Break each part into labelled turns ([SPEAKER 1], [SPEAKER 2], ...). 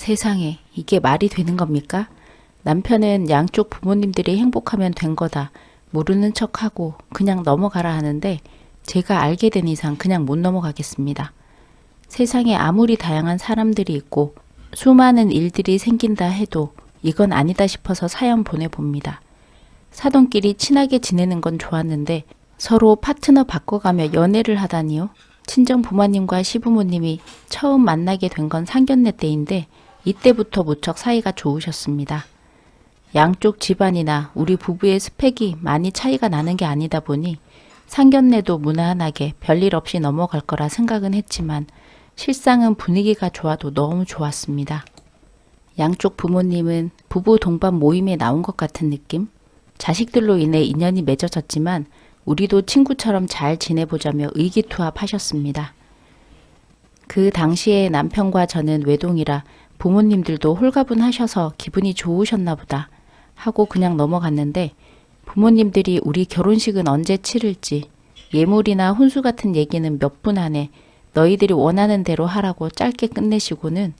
[SPEAKER 1] 세상에, 이게 말이 되는 겁니까? 남편은 양쪽 부모님들이 행복하면 된 거다. 모르는 척하고 그냥 넘어가라 하는데 제가 알게 된 이상 그냥 못 넘어가겠습니다. 세상에 아무리 다양한 사람들이 있고 수많은 일들이 생긴다 해도 이건 아니다 싶어서 사연 보내봅니다. 사돈끼리 친하게 지내는 건 좋았는데 서로 파트너 바꿔가며 연애를 하다니요. 친정 부모님과 시부모님이 처음 만나게 된 건 상견례 때인데 이때부터 무척 사이가 좋으셨습니다. 양쪽 집안이나 우리 부부의 스펙이 많이 차이가 나는 게 아니다 보니 상견례도 무난하게 별일 없이 넘어갈 거라 생각은 했지만 실상은 분위기가 좋아도 너무 좋았습니다. 양쪽 부모님은 부부 동반 모임에 나온 것 같은 느낌? 자식들로 인해 인연이 맺어졌지만 우리도 친구처럼 잘 지내보자며 의기투합하셨습니다. 그 당시에 남편과 저는 외동이라 부모님들도 홀가분하셔서 기분이 좋으셨나 보다 하고 그냥 넘어갔는데 부모님들이 우리 결혼식은 언제 치를지 예물이나 혼수 같은 얘기는 몇 분 안에 너희들이 원하는 대로 하라고 짧게 끝내시고는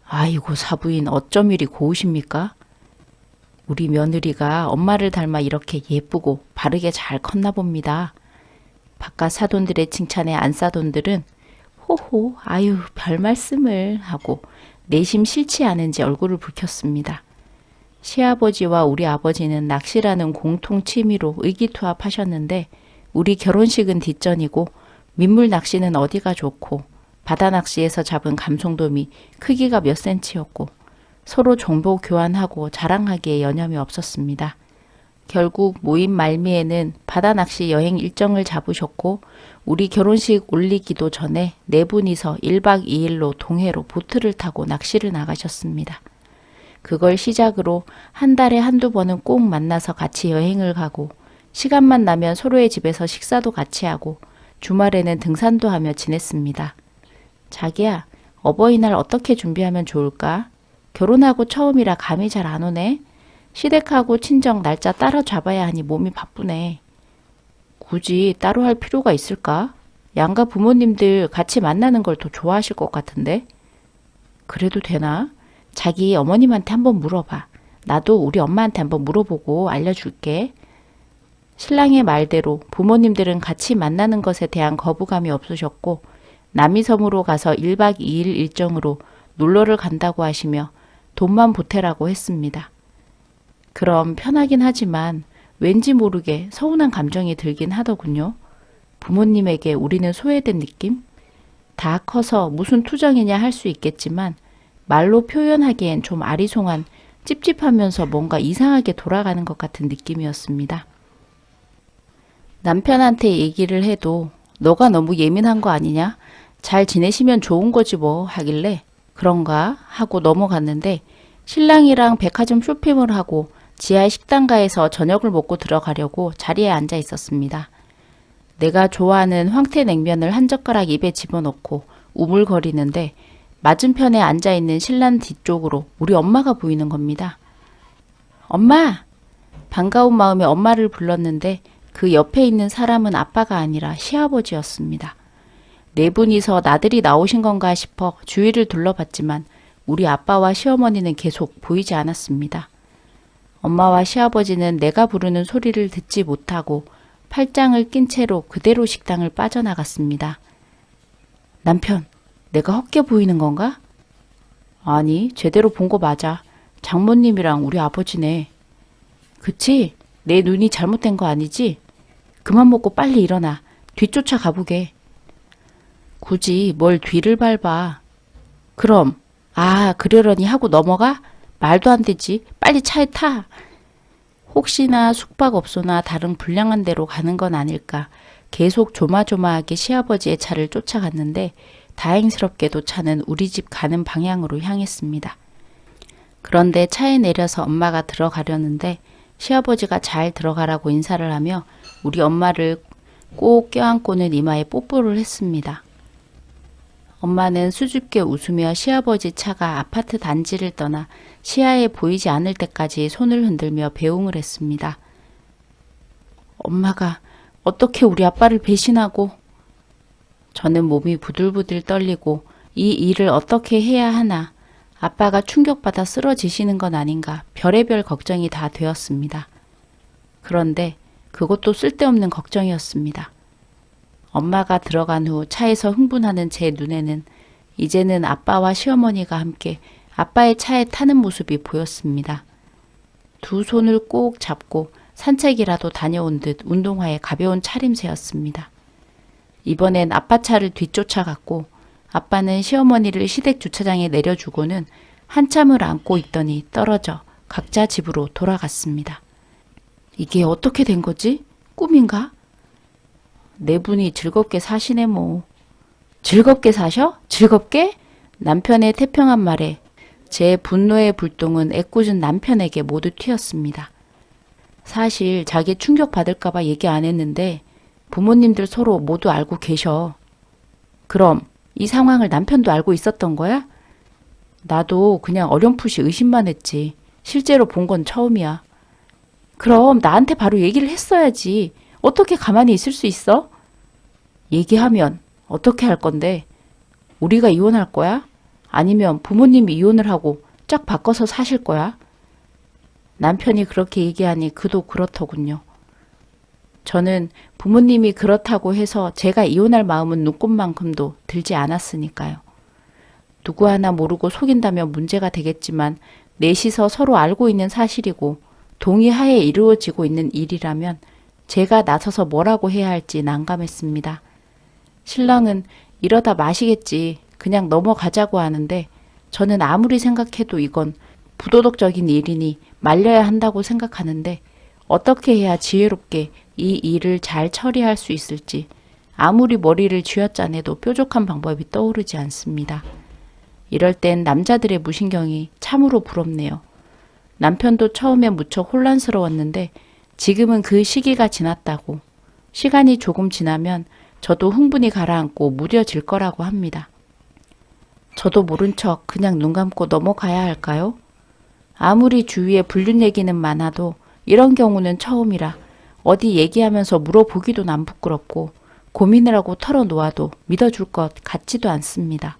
[SPEAKER 1] 아이고 사부인 어쩜 이리 고우십니까? 우리 며느리가 엄마를 닮아 이렇게 예쁘고 바르게 잘 컸나 봅니다. 바깥 사돈들의 칭찬에 안사돈들은 호호 아유 별 말씀을 하고 내심 싫지 않은지 얼굴을 붉혔습니다. 시아버지와 우리 아버지는 낚시라는 공통 취미로 의기투합하셨는데 우리 결혼식은 뒷전이고 민물 낚시는 어디가 좋고 바다 낚시에서 잡은 감송돔이 크기가 몇 센치였고 서로 정보 교환하고 자랑하기에 여념이 없었습니다. 결국 모임 말미에는 바다 낚시 여행 일정을 잡으셨고 우리 결혼식 올리기도 전에 네 분이서 1박 2일로 동해로 보트를 타고 낚시를 나가셨습니다. 그걸 시작으로 한 달에 한두 번은 꼭 만나서 같이 여행을 가고 시간만 나면 서로의 집에서 식사도 같이 하고 주말에는 등산도 하며 지냈습니다. 자기야, 어버이날 어떻게 준비하면 좋을까? 결혼하고 처음이라 감이 잘 안 오네. 시댁하고 친정 날짜 따라 잡아야 하니 몸이 바쁘네. 굳이 따로 할 필요가 있을까? 양가 부모님들 같이 만나는 걸 더 좋아하실 것 같은데? 그래도 되나? 자기 어머님한테 한번 물어봐. 나도 우리 엄마한테 한번 물어보고 알려줄게. 신랑의 말대로 부모님들은 같이 만나는 것에 대한 거부감이 없으셨고 남이섬으로 가서 1박 2일 일정으로 놀러를 간다고 하시며 돈만 보태라고 했습니다. 그럼 편하긴 하지만 왠지 모르게 서운한 감정이 들긴 하더군요. 부모님에게 우리는 소외된 느낌? 다 커서 무슨 투정이냐 할 수 있겠지만 말로 표현하기엔 좀 아리송한 찝찝하면서 뭔가 이상하게 돌아가는 것 같은 느낌이었습니다. 남편한테 얘기를 해도 너가 너무 예민한 거 아니냐? 잘 지내시면 좋은 거지 뭐 하길래 그런가 하고 넘어갔는데 신랑이랑 백화점 쇼핑을 하고 지하 식당가에서 저녁을 먹고 들어가려고 자리에 앉아 있었습니다. 내가 좋아하는 황태냉면을 한 젓가락 입에 집어넣고 우물거리는데 맞은편에 앉아있는 신랑 뒤쪽으로 우리 엄마가 보이는 겁니다. 엄마! 반가운 마음에 엄마를 불렀는데 그 옆에 있는 사람은 아빠가 아니라 시아버지였습니다. 네 분이서 나들이 나오신 건가 싶어 주위를 둘러봤지만 우리 아빠와 시어머니는 계속 보이지 않았습니다. 엄마와 시아버지는 내가 부르는 소리를 듣지 못하고 팔짱을 낀 채로 그대로 식당을 빠져나갔습니다. 남편, 내가 헛게 보이는 건가? 아니, 제대로 본 거 맞아. 장모님이랑 우리 아버지네. 그치? 내 눈이 잘못된 거 아니지? 그만 먹고 빨리 일어나. 뒤쫓아 가보게. 굳이 뭘 뒤를 밟아. 그럼, 그러려니 하고 넘어가? 말도 안 되지. 빨리 차에 타. 혹시나 숙박업소나 다른 불량한 데로 가는 건 아닐까. 계속 조마조마하게 시아버지의 차를 쫓아갔는데 다행스럽게도 차는 우리 집 가는 방향으로 향했습니다. 그런데 차에 내려서 엄마가 들어가려는데 시아버지가 잘 들어가라고 인사를 하며 우리 엄마를 꼭 껴안고는 이마에 뽀뽀를 했습니다. 엄마는 수줍게 웃으며 시아버지 차가 아파트 단지를 떠나 시야에 보이지 않을 때까지 손을 흔들며 배웅을 했습니다. 엄마가 어떻게 우리 아빠를 배신하고. 저는 몸이 부들부들 떨리고 이 일을 어떻게 해야 하나 아빠가 충격받아 쓰러지시는 건 아닌가 별의별 걱정이 다 되었습니다. 그런데 그것도 쓸데없는 걱정이었습니다. 엄마가 들어간 후 차에서 흥분하는 제 눈에는 이제는 아빠와 시어머니가 함께 아빠의 차에 타는 모습이 보였습니다. 두 손을 꼭 잡고 산책이라도 다녀온 듯 운동화에 가벼운 차림새였습니다. 이번엔 아빠 차를 뒤쫓아갔고 아빠는 시어머니를 시댁 주차장에 내려주고는 한참을 안고 있더니 떨어져 각자 집으로 돌아갔습니다. 이게 어떻게 된 거지? 꿈인가? 네 분이 즐겁게 사시네 뭐. 즐겁게 사셔? 즐겁게? 남편의 태평한 말에 제 분노의 불똥은 애꿎은 남편에게 모두 튀었습니다. 사실 자기 충격받을까봐 얘기 안 했는데 부모님들 서로 모두 알고 계셔. 그럼 이 상황을 남편도 알고 있었던 거야? 나도 그냥 어렴풋이 의심만 했지. 실제로 본 건 처음이야. 그럼 나한테 바로 얘기를 했어야지. 어떻게 가만히 있을 수 있어? 얘기하면 어떻게 할 건데? 우리가 이혼할 거야? 아니면 부모님이 이혼을 하고 쫙 바꿔서 사실 거야? 남편이 그렇게 얘기하니 그도 그렇더군요. 저는 부모님이 그렇다고 해서 제가 이혼할 마음은 눈꼽만큼도 들지 않았으니까요. 누구 하나 모르고 속인다면 문제가 되겠지만 넷이서 서로 알고 있는 사실이고 동의하에 이루어지고 있는 일이라면 제가 나서서 뭐라고 해야 할지 난감했습니다. 신랑은 이러다 마시겠지 그냥 넘어가자고 하는데 저는 아무리 생각해도 이건 부도덕적인 일이니 말려야 한다고 생각하는데 어떻게 해야 지혜롭게 이 일을 잘 처리할 수 있을지 아무리 머리를 쥐어짜내도 뾰족한 방법이 떠오르지 않습니다. 이럴 땐 남자들의 무신경이 참으로 부럽네요. 남편도 처음에 무척 혼란스러웠는데 지금은 그 시기가 지났다고 시간이 조금 지나면 저도 흥분이 가라앉고 무뎌질 거라고 합니다. 저도 모른 척 그냥 눈 감고 넘어가야 할까요? 아무리 주위에 불륜 얘기는 많아도 이런 경우는 처음이라 어디 얘기하면서 물어보기도 난 부끄럽고 고민을 하고 털어놓아도 믿어줄 것 같지도 않습니다.